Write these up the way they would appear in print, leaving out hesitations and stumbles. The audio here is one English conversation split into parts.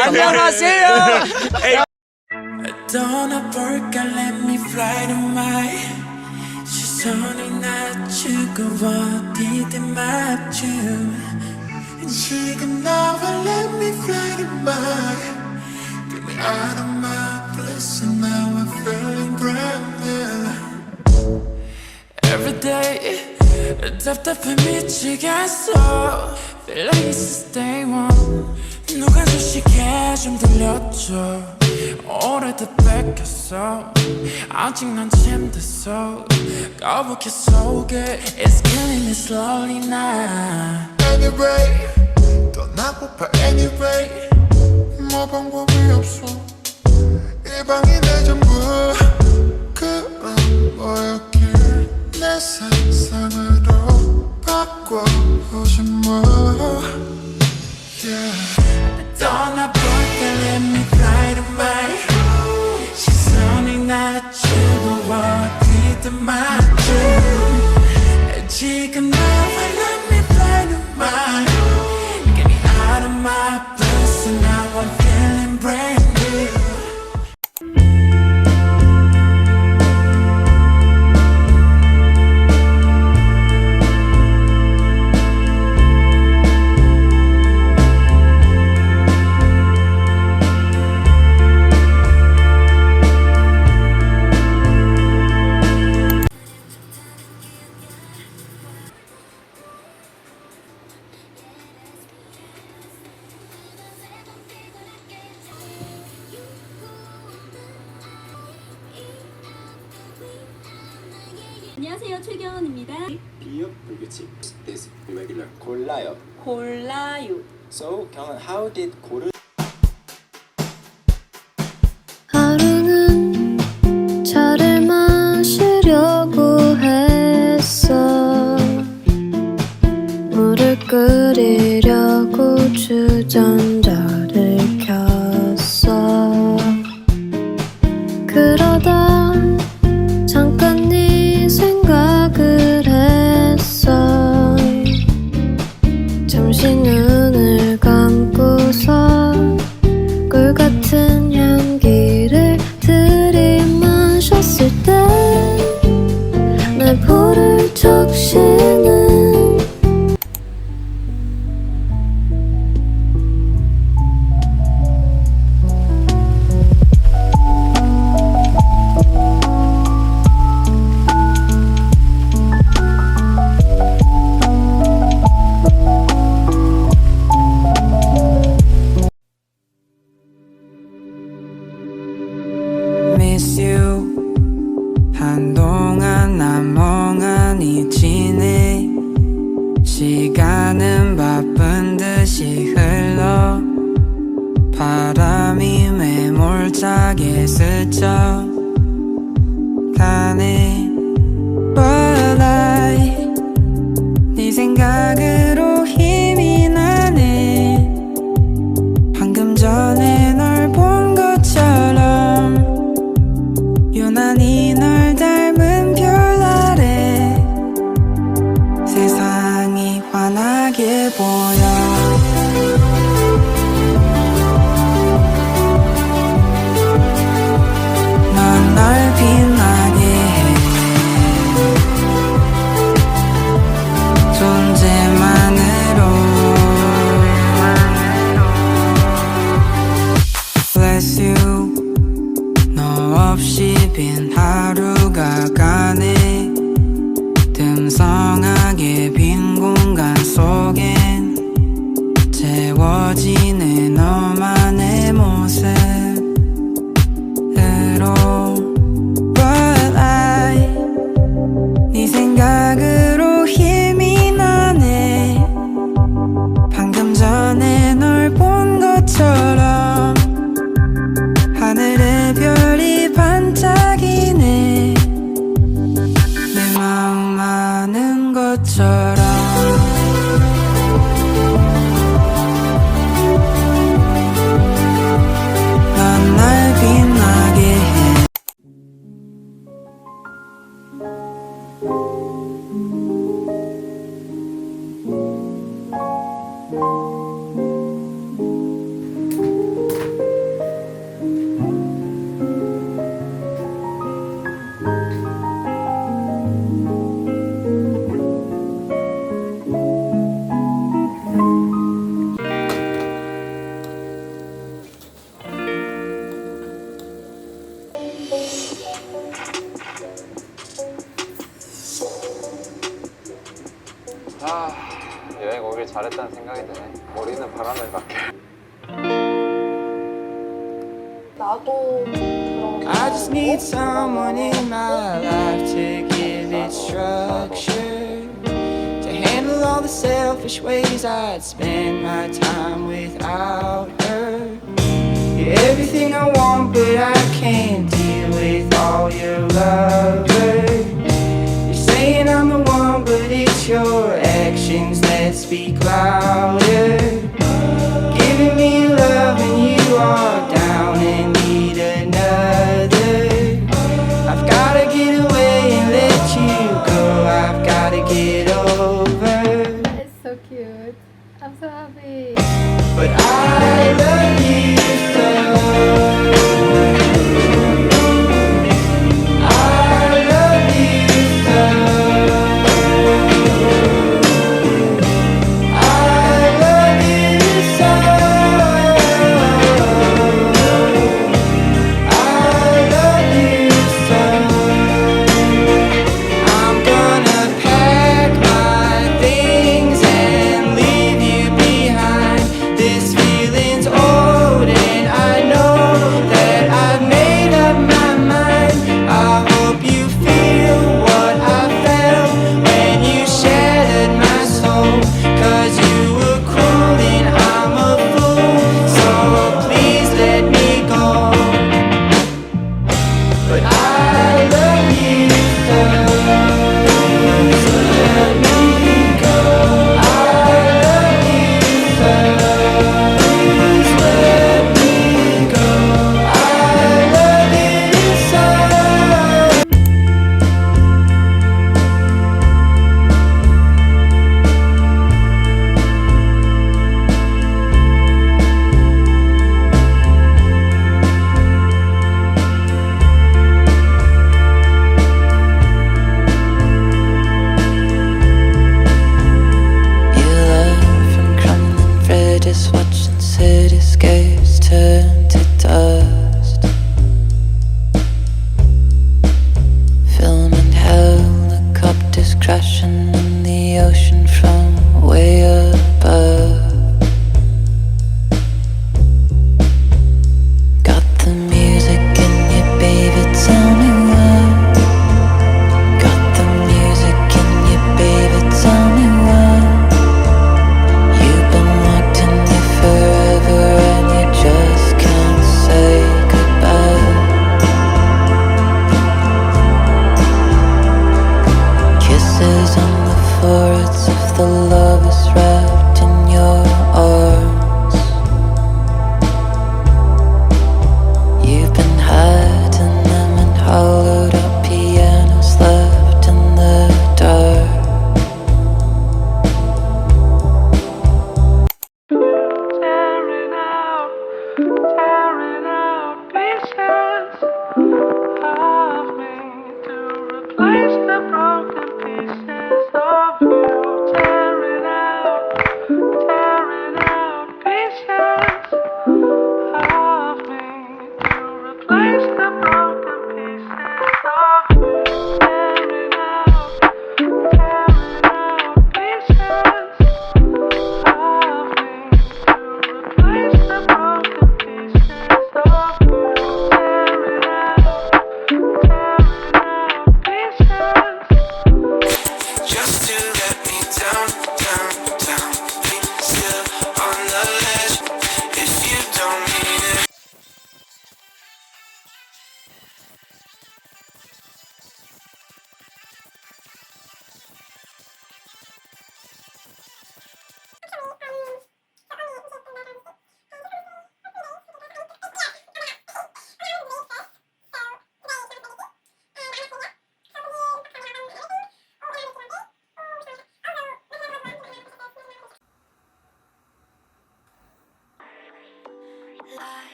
안녕하세요. 떠나볼까 let me fly tonight 시선이 낮추고 어디든 맞춤 지금 나와 let me fly tonight Get me out of my bliss and now I'm feeling brand new Every day 답답해 미치겠어 Feel like it's day one 누가 주식해 좀 들려줘 오래돼 뺏겼어 아직 난 침대서 거북해 속에 It's killing me slowly now Anyway 떠나고파 anyway 뭐 방법이 없어 이 방이 내 전부 그런 뭐였길 내 세상으로 바꿔보지 뭐 yeah. 떠나볼까 let me fly tonight 시선이 낮추고 어디든 맞춤 지금 나와 let me fly tonight Get me out of my place and now I'm feeling brand new 안녕하세요, 최경은입니다. 비읍 불규칙 is irregular. 골라요. 골라요. So 경은 how did 고르 하루는 차를 마시려고 했어 물을 끓이려고 주전자를 켰어 그러다 잠깐 네 생각을 했어 잠시 눈을 감고서 꿀 같은 향기를 들이마셨을 때 내 볼을 적시는 Miss you 한동안 난 멍하니 지내 시간은 바쁜 듯이 흘러 바람이 매몰차게 스쳐 가네 But I 네 생각으로 힘이 나네 방금 전에 널 본 것처럼 유난히 널 닮은 별 아래 세상이 환하게 보여 넌 날 빛나게 해 존재만으로 Bless you 너 없이 빈 하루가 가네 듬성하게 빈 공간 속엔 채워지는 너만의 모습으로 But I 네 생각으로 힘이 나네 방금 전에 널 본 것처럼 하늘의 별이 반짝이네 내 마음 아는 것처럼 넌 날 빛나게 해 여행 오길 잘했다는 생각이 드네. 머리는 바람을 맞게. 나도 그런 I just need someone in my life to give it structure, to handle all the selfish ways I'd spend my time without her. You're everything I want, but I can't deal with all your lovers. You're saying I'm the one, but it's your actions that speak louder. Giving me love and you are down and need another. I've gotta get away and let you go. I've gotta get over. It's so cute. I'm so happy. But I love you so. I love you so. I love you so. I love you so. I'm gonna pack my things and leave you behind. This feeling's all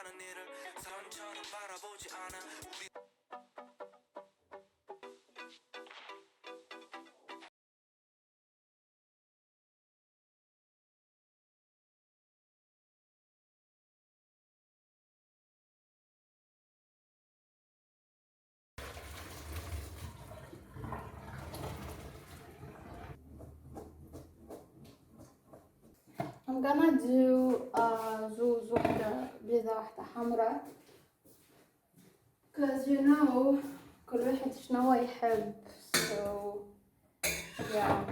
많은 일을 사람처럼 바라보지 않아. I'm gonna do زوز وحدة بيضة وحدة حمراء cause you know كل واحد شنو هو يحب so yeah.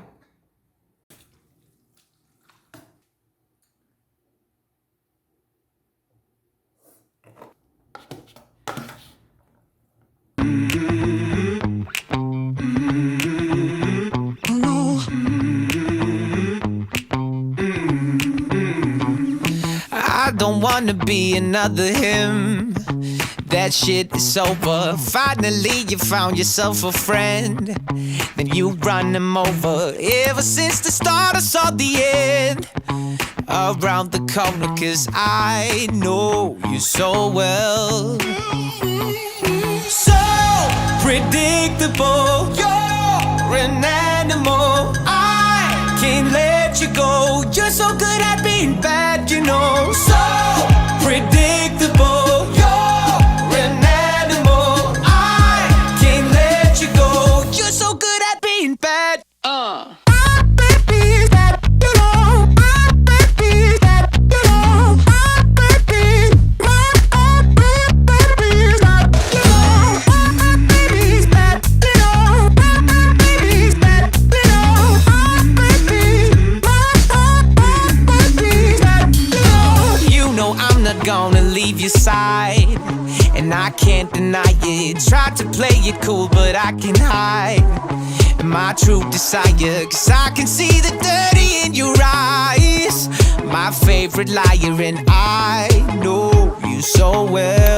I don't wanna be another him. That shit is over. Finally, you found yourself a friend. Then you run him over. Ever since the start, I saw the end around the corner. Cause I know you so well. So predictable. You're an animal. I can't let you go. You're so good at being bad, you know. So predictable. You're an animal. I can't let you go. You're so good at being bad. My baby is bad, you know. My baby is bad, you know. My baby is bad, you know. My baby is bad, you know. My baby is bad, you know. My baby is bad, you know. You know I'm not gonna leave your side, and I can't deny it. Tried to play it cool, but I can hide my true desire. Cause I can see the dirty in your eyes. My favorite liar, and I know you so well.